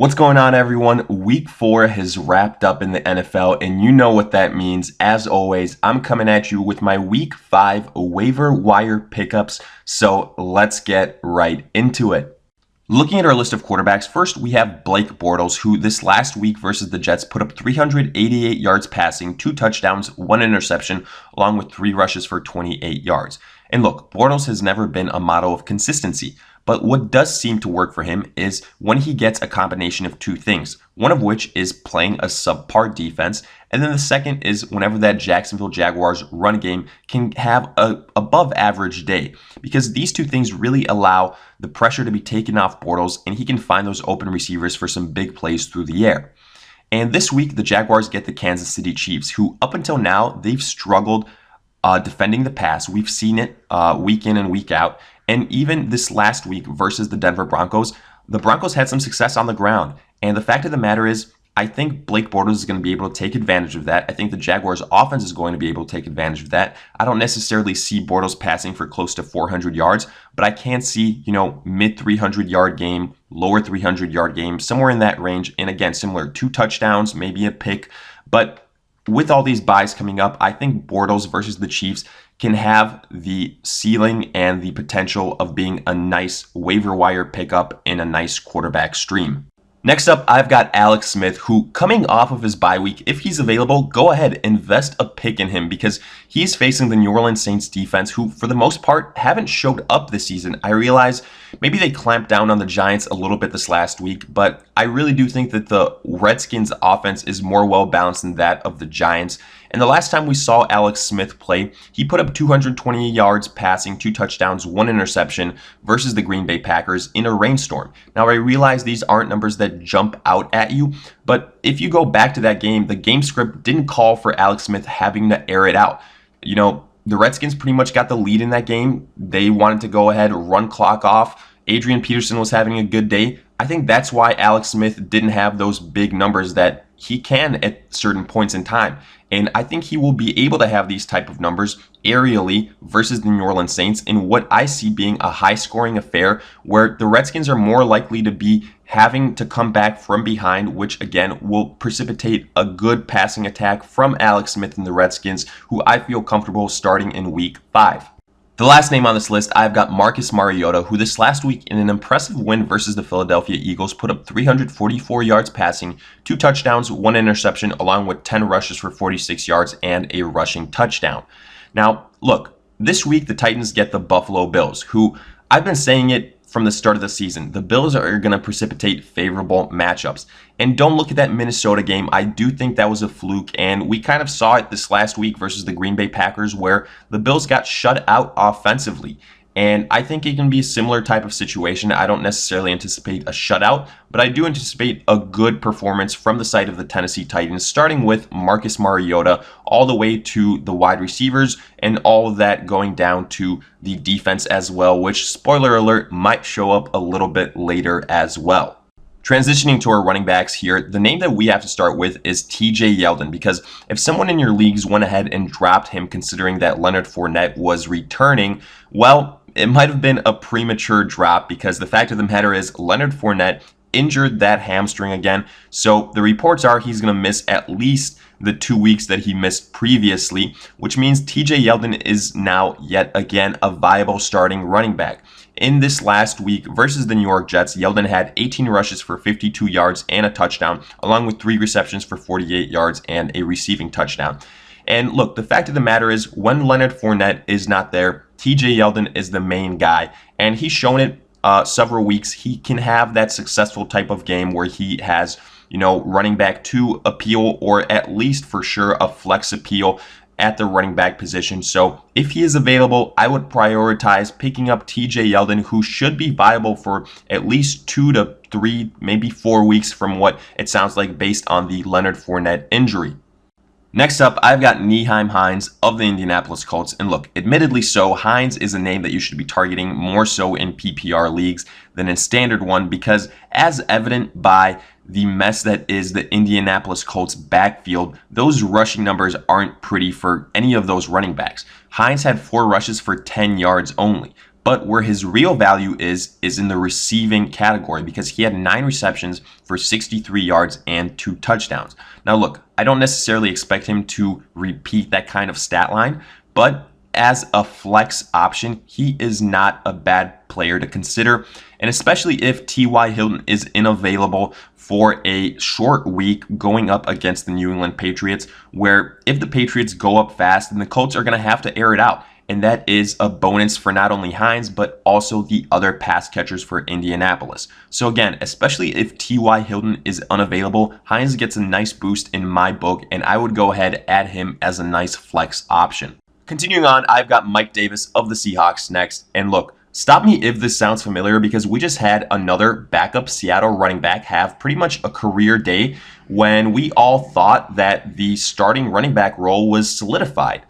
What's going on, everyone? Week 4 has wrapped up in the NFL, and you know what that means. As always, I'm coming at you with my Week 5 waiver wire pickups, so let's get right into it. Looking at our list of quarterbacks, first we have Blake Bortles, who this last week versus the Jets put up 388 yards passing, 2 touchdowns, 1 interception, along with 3 rushes for 28 yards. And look, Bortles has never been a model of consistency. But what does seem to work for him is when he gets a combination of 2 things, one of which is playing a subpar defense, and then the second is whenever that Jacksonville Jaguars run game can have a above average day, because these 2 things really allow the pressure to be taken off Bortles, and he can find those open receivers for some big plays through the air. And this week, the Jaguars get the Kansas City Chiefs, who up until now, they've struggled defending the pass. We've seen it week in and week out. And even this last week versus the Denver Broncos, the Broncos had some success on the ground. And the fact of the matter is, I think Blake Bortles is going to be able to take advantage of that. I think the Jaguars offense is going to be able to take advantage of that. I don't necessarily see Bortles passing for close to 400 yards, but I can see, mid 300 yard game, lower 300 yard game, somewhere in that range. And again, similar, 2 touchdowns, maybe a pick. But with all these buys coming up, I think Bortles versus the Chiefs can have the ceiling and the potential of being a nice waiver wire pickup in a nice quarterback stream. Next up, I've got Alex Smith, who coming off of his bye week, if he's available, go ahead, invest a pick in him because he's facing the New Orleans Saints defense, who for the most part haven't showed up this season. I realize maybe they clamped down on the Giants a little bit this last week, but I really do think that the Redskins offense is more well balanced than that of the Giants. And the last time we saw Alex Smith play, he put up 220 yards passing, 2 touchdowns, 1 interception versus the Green Bay Packers in a rainstorm. Now, I realize these aren't numbers that jump out at you, but if you go back to that game, the game script didn't call for Alex Smith having to air it out. The Redskins pretty much got the lead in that game. They wanted to go ahead, run clock off. Adrian Peterson was having a good day. I think that's why Alex Smith didn't have those big numbers that he can at certain points in time. And I think he will be able to have these type of numbers aerially versus the New Orleans Saints in what I see being a high-scoring affair where the Redskins are more likely to be having to come back from behind, which again will precipitate a good passing attack from Alex Smith and the Redskins, who I feel comfortable starting in Week 5. The last name on this list, I've got Marcus Mariota, who this last week in an impressive win versus the Philadelphia Eagles put up 344 yards passing, 2 touchdowns, 1 interception, along with 10 rushes for 46 yards and a rushing touchdown. Now, look, this week the Titans get the Buffalo Bills, who I've been saying it from the start of the season. The Bills are going to precipitate favorable matchups. And don't look at that Minnesota game. I do think that was a fluke, and we kind of saw it this last week versus the Green Bay Packers where the Bills got shut out offensively. And I think it can be a similar type of situation. I don't necessarily anticipate a shutout, but I do anticipate a good performance from the side of the Tennessee Titans, starting with Marcus Mariota all the way to the wide receivers and all of that going down to the defense as well, which, spoiler alert, might show up a little bit later as well. Transitioning to our running backs here, the name that we have to start with is TJ Yeldon, because if someone in your leagues went ahead and dropped him considering that Leonard Fournette was returning, well, it might have been a premature drop because the fact of the matter is Leonard Fournette injured that hamstring again. So the reports are he's going to miss at least the 2 weeks that he missed previously, which means TJ Yeldon is now yet again a viable starting running back. In this last week versus the New York Jets, Yeldon had 18 rushes for 52 yards and a touchdown, along with 3 receptions for 48 yards and a receiving touchdown. And look, the fact of the matter is when Leonard Fournette is not there, TJ Yeldon is the main guy, and he's shown it several weeks. He can have that successful type of game where he has, running back 2 appeal, or at least for sure a flex appeal at the running back position. So if he is available, I would prioritize picking up TJ Yeldon, who should be viable for at least 2 to 3, maybe 4 weeks from what it sounds like based on the Leonard Fournette injury. Next up, I've got Nyheim Hines of the Indianapolis Colts. And look, admittedly so, Hines is a name that you should be targeting more so in PPR leagues than in standard one because as evident by the mess that is the Indianapolis Colts backfield, those rushing numbers aren't pretty for any of those running backs. Hines had 4 rushes for 10 yards only. But where his real value is in the receiving category because he had 9 receptions for 63 yards and 2 touchdowns. Now look, I don't necessarily expect him to repeat that kind of stat line, but as a flex option, he is not a bad player to consider, and especially if T.Y. Hilton is unavailable for a short week going up against the New England Patriots, where if the Patriots go up fast, then the Colts are going to have to air it out. And that is a bonus for not only Hines, but also the other pass catchers for Indianapolis. So again, especially if T.Y. Hilton is unavailable, Hines gets a nice boost in my book, and I would go ahead and add him as a nice flex option. Continuing on, I've got Mike Davis of the Seahawks next. And look, stop me if this sounds familiar because we just had another backup Seattle running back have pretty much a career day when we all thought that the starting running back role was solidified.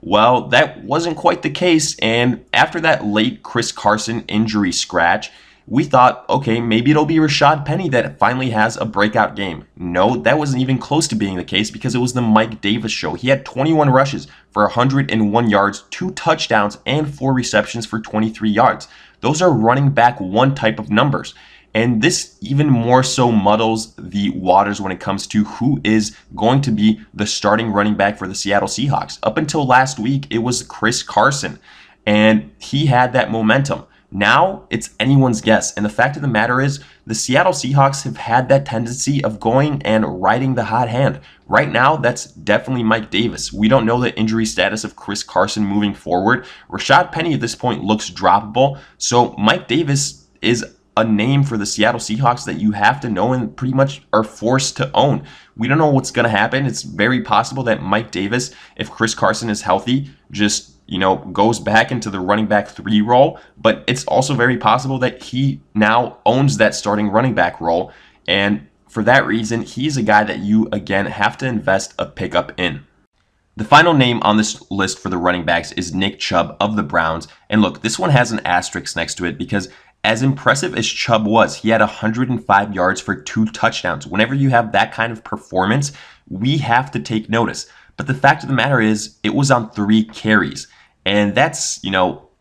Well, that wasn't quite the case, and after that late Chris Carson injury scratch, we thought, okay, maybe it'll be Rashad Penny that finally has a breakout game. No, that wasn't even close to being the case because it was the Mike Davis show. He had 21 rushes for 101 yards, 2 touchdowns, and 4 receptions for 23 yards. Those are running back one type of numbers. And this even more so muddles the waters when it comes to who is going to be the starting running back for the Seattle Seahawks. Up until last week, it was Chris Carson, and he had that momentum. Now, it's anyone's guess. And the fact of the matter is, the Seattle Seahawks have had that tendency of going and riding the hot hand. Right now, that's definitely Mike Davis. We don't know the injury status of Chris Carson moving forward. Rashad Penny at this point looks droppable. So Mike Davis is a name for the Seattle Seahawks that you have to know and pretty much are forced to own. We don't know what's going to happen. It's very possible that Mike Davis, if Chris Carson is healthy, just goes back into the running back 3 role, but it's also very possible that he now owns that starting running back role, and for that reason, he's a guy that you, again, have to invest a pickup in. The final name on this list for the running backs is Nick Chubb of the Browns, and look, this one has an asterisk next to it because as impressive as Chubb was, he had 105 yards for 2 touchdowns. Whenever you have that kind of performance, we have to take notice. But the fact of the matter is, it was on 3 carries. And that's,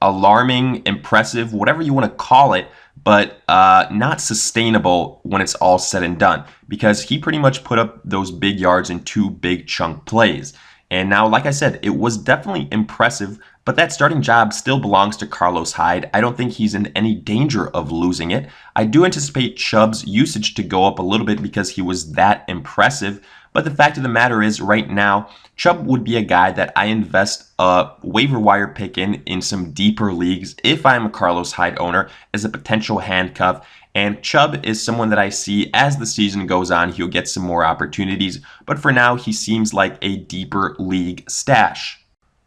alarming, impressive, whatever you want to call it, but not sustainable when it's all said and done. Because he pretty much put up those big yards in 2 big chunk plays. And now, like I said, it was definitely impressive, but that starting job still belongs to Carlos Hyde. I don't think he's in any danger of losing it. I do anticipate Chubb's usage to go up a little bit because he was that impressive, but the fact of the matter is right now, Chubb would be a guy that I invest a waiver wire pick in some deeper leagues if I'm a Carlos Hyde owner as a potential handcuff. And Chubb is someone that I see as the season goes on, he'll get some more opportunities. But for now, he seems like a deeper league stash.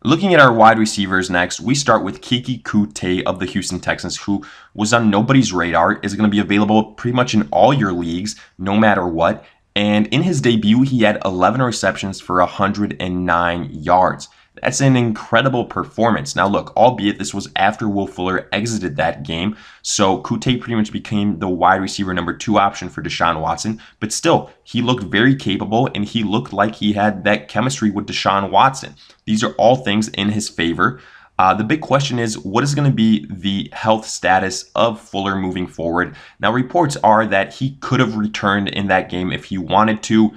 Looking at our wide receivers next, we start with Keke Coutee of the Houston Texans, who was on nobody's radar, is going to be available pretty much in all your leagues, no matter what. And in his debut, he had 11 receptions for 109 yards. That's an incredible performance. Now look, albeit this was after Will Fuller exited that game, so Coutee pretty much became the wide receiver number 2 option for Deshaun Watson, but still, he looked very capable and he looked like he had that chemistry with Deshaun Watson. These are all things in his favor. The big question is, what is going to be the health status of Fuller moving forward? Now, reports are that he could have returned in that game if he wanted to,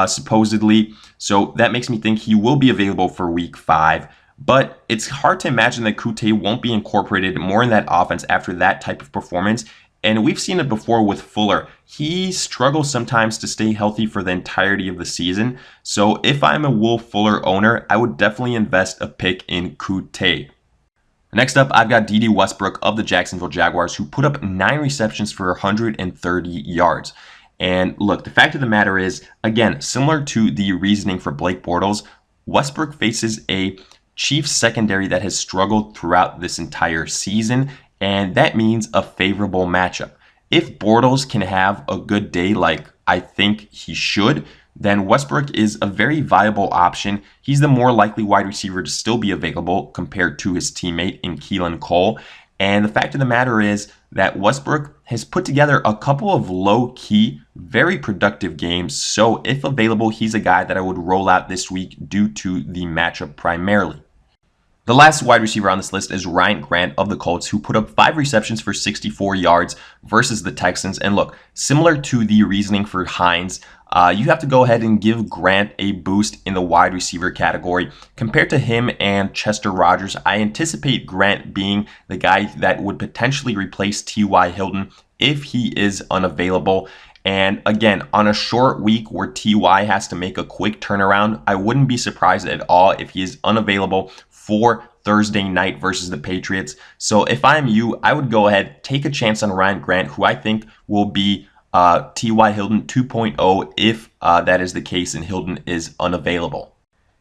supposedly. So that makes me think he will be available for week 5. But it's hard to imagine that Coutee won't be incorporated more in that offense after that type of performance. And we've seen it before with Fuller. He struggles sometimes to stay healthy for the entirety of the season. So if I'm a Will Fuller owner, I would definitely invest a pick in Coutee. Next up, I've got Dede Westbrook of the Jacksonville Jaguars, who put up 9 receptions for 130 yards. And look, the fact of the matter is, again, similar to the reasoning for Blake Bortles, Westbrook faces a Chiefs secondary that has struggled throughout this entire season, and that means a favorable matchup. If Bortles can have a good day like I think he should, then Westbrook is a very viable option. He's the more likely wide receiver to still be available compared to his teammate in Keelan Cole. And the fact of the matter is that Westbrook has put together a couple of low-key, very productive games. So if available, he's a guy that I would roll out this week due to the matchup primarily. The last wide receiver on this list is Ryan Grant of the Colts, who put up 5 receptions for 64 yards versus the Texans. And look, similar to the reasoning for Hines, you have to go ahead and give Grant a boost in the wide receiver category. Compared to him and Chester Rogers, I anticipate Grant being the guy that would potentially replace T.Y. Yeldon if he is unavailable. And again, on a short week where T.Y. has to make a quick turnaround, I wouldn't be surprised at all if he is unavailable for Thursday night versus the Patriots. So if I'm you, I would go ahead, take a chance on Ryan Grant, who I think will be T.Y. Yeldon 2.0 if that is the case and Yeldon is unavailable.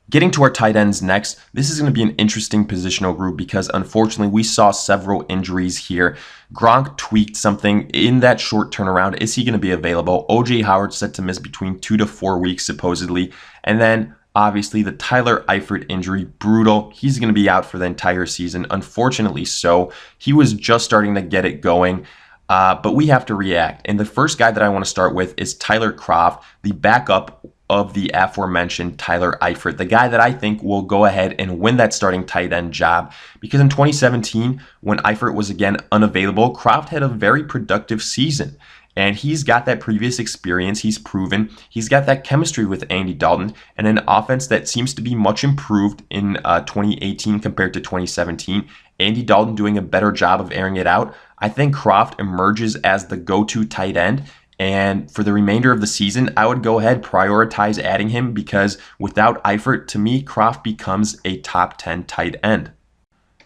Getting to our tight ends next, this is going to be an interesting positional group because unfortunately we saw several injuries here. Gronk tweaked something in that short turnaround. Is he going to be available? O.J. Howard set to miss between 2 to 4 weeks supposedly. And then obviously the Tyler Eifert injury, brutal. He's going to be out for the entire season. Unfortunately so. He was just starting to get it going. But we have to react. And the first guy that I want to start with is Tyler Kroft, the backup of the aforementioned Tyler Eifert, the guy that I think will go ahead and win that starting tight end job. Because in 2017, when Eifert was again unavailable, Kroft had a very productive season. And he's got that previous experience. He's proven. He's got that chemistry with Andy Dalton and an offense that seems to be much improved in 2018 compared to 2017. Andy Dalton doing a better job of airing it out. I think Kroft emerges as the go-to tight end. And for the remainder of the season, I would go ahead, prioritize adding him because without Eifert, to me, Kroft becomes a top 10 tight end.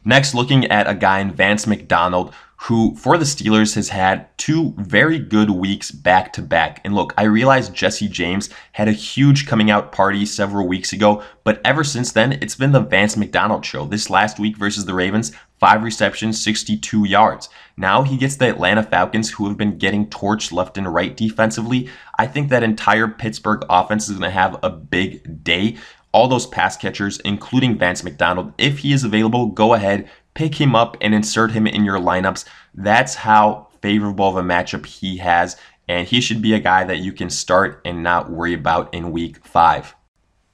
Next, looking at a guy in Vance McDonald, who for the Steelers has had 2 very good weeks back to back. And look, I realize Jesse James had a huge coming out party several weeks ago, but ever since then, it's been the Vance McDonald show. This last week versus the Ravens, 5 receptions, 62 yards. Now he gets the Atlanta Falcons, who have been getting torched left and right defensively. I think that entire Pittsburgh offense is going to have a big day. All those pass catchers, including Vance McDonald, if he is available, go ahead, pick him up and insert him in your lineups. That's how favorable of a matchup he has, and he should be a guy that you can start and not worry about in week 5.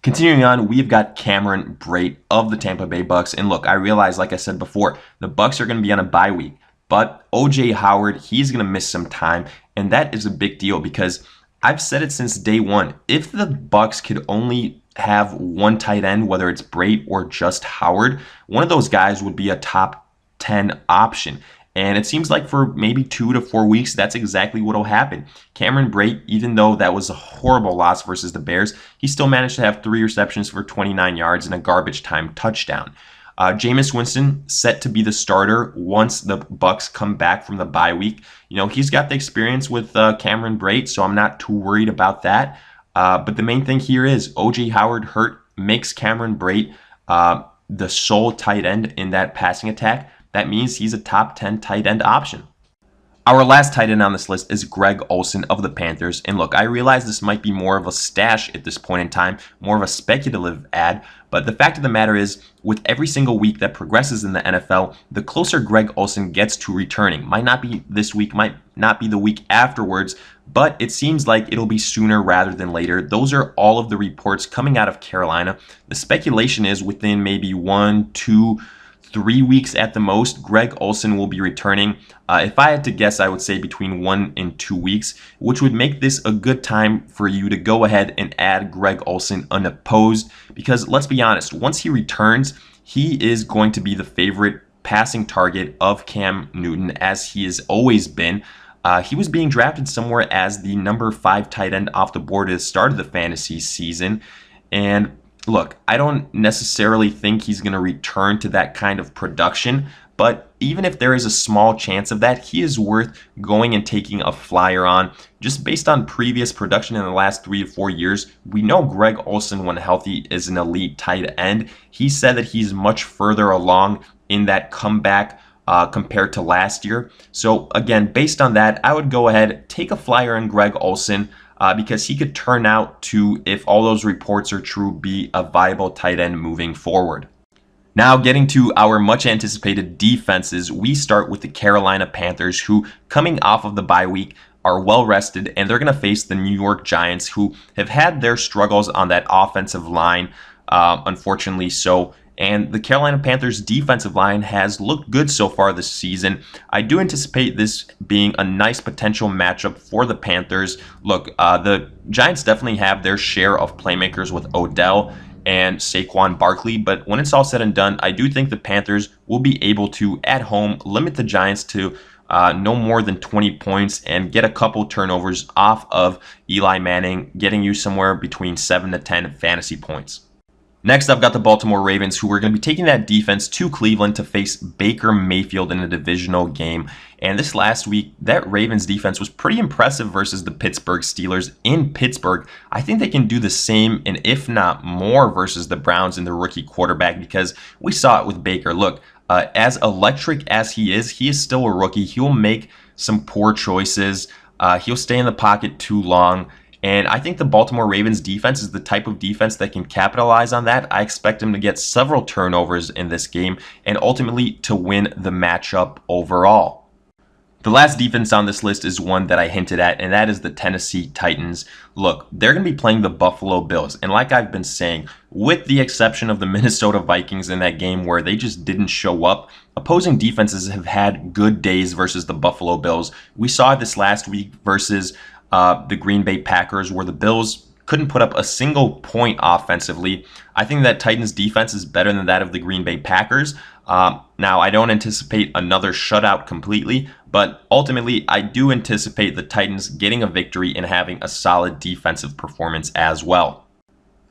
Continuing on, we've got Cameron Brate of the Tampa Bay Bucks. And look, I realize, like I said before, the Bucks are going to be on a bye week, but O.J. Howard, he's going to miss some time, and that is a big deal because I've said it since day one. If the Bucks could only have one tight end, whether it's Brate or just Howard, one of those guys would be a top 10 option. And it seems like for maybe 2 to 4 weeks, that's exactly what will happen. Cameron Brate, even though that was a horrible loss versus the Bears, he still managed to have 3 receptions for 29 yards and a garbage time touchdown. Jameis Winston set to be the starter once the Bucks come back from the bye week. You know, he's got the experience with Cameron Brate, so I'm not too worried about that. But the main thing here is O.J. Howard hurt makes Cameron Brate the sole tight end in that passing attack. That means he's a top 10 tight end option. Our last tight end on this list is Greg Olsen of the Panthers. And look, I realize this might be more of a stash at this point in time, more of a speculative ad, but the fact of the matter is, with every single week that progresses in the NFL, the closer Greg Olsen gets to returning. Might not be this week, might not be the week afterwards, but it seems like it'll be sooner rather than later. Those are all of the reports coming out of Carolina. The speculation is within maybe 1, 2, 3 weeks at the most, Greg Olsen will be returning. If I had to guess, I would say between 1 and 2 weeks, which would make this a good time for you to go ahead and add Greg Olsen unopposed. Because let's be honest, once he returns, he is going to be the favorite passing target of Cam Newton, as he has always been. He was being drafted somewhere as the number 5 tight end off the board at the start of the fantasy season. And look, I don't necessarily think he's going to return to that kind of production, but even if there is a small chance of that, he is worth going and taking a flyer on. Just based on previous production in the last 3 to 4 years, we know Greg Olsen, when healthy, is an elite tight end. He said that he's much further along in that comeback compared to last year. So again, based on that, I would go ahead, take a flyer on Greg Olsen, because he could turn out to, if all those reports are true, be a viable tight end moving forward. Now getting to our much anticipated defenses, we start with the Carolina Panthers, who coming off of the bye week are well rested, and they're going to face the New York Giants, who have had their struggles on that offensive line, unfortunately so. And the Carolina Panthers defensive line has looked good so far this season. I do anticipate this being a nice potential matchup for the Panthers. Look, the Giants definitely have their share of playmakers with Odell and Saquon Barkley, but when it's all said and done, I do think the Panthers will be able to, at home, limit the Giants to no more than 20 points and get a couple turnovers off of Eli Manning, getting you somewhere between 7 to 10 fantasy points. Next, I've got the Baltimore Ravens, who are going to be taking that defense to Cleveland to face Baker Mayfield in a divisional game. And this last week, that Ravens defense was pretty impressive versus the Pittsburgh Steelers in Pittsburgh. I think they can do the same, and if not more, versus the Browns and the rookie quarterback, because we saw it with Baker. Look, as electric as he is still a rookie. He'll make some poor choices. He'll stay in the pocket too long. And I think the Baltimore Ravens defense is the type of defense that can capitalize on that. I expect them to get several turnovers in this game and ultimately to win the matchup overall. The last defense on this list is one that I hinted at, and that is the Tennessee Titans. Look, they're going to be playing the Buffalo Bills. And like I've been saying, with the exception of the Minnesota Vikings in that game where they just didn't show up, opposing defenses have had good days versus the Buffalo Bills. We saw this last week versus the Green Bay Packers, where the Bills couldn't put up a single point offensively. I think that Titans defense is better than that of the Green Bay Packers. Now, I don't anticipate another shutout completely, but ultimately, I do anticipate the Titans getting a victory and having a solid defensive performance as well.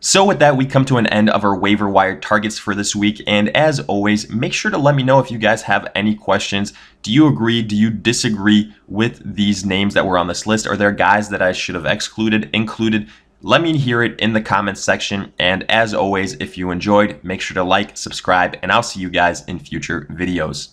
So with that, we come to an end of our waiver wire targets for this week. And as always, make sure to let me know if you guys have any questions. Do you agree? Do you disagree with these names that were on this list? Are there guys that I should have included? Let me hear it in the comments section. And as always, if you enjoyed, make sure to like, subscribe, and I'll see you guys in future videos.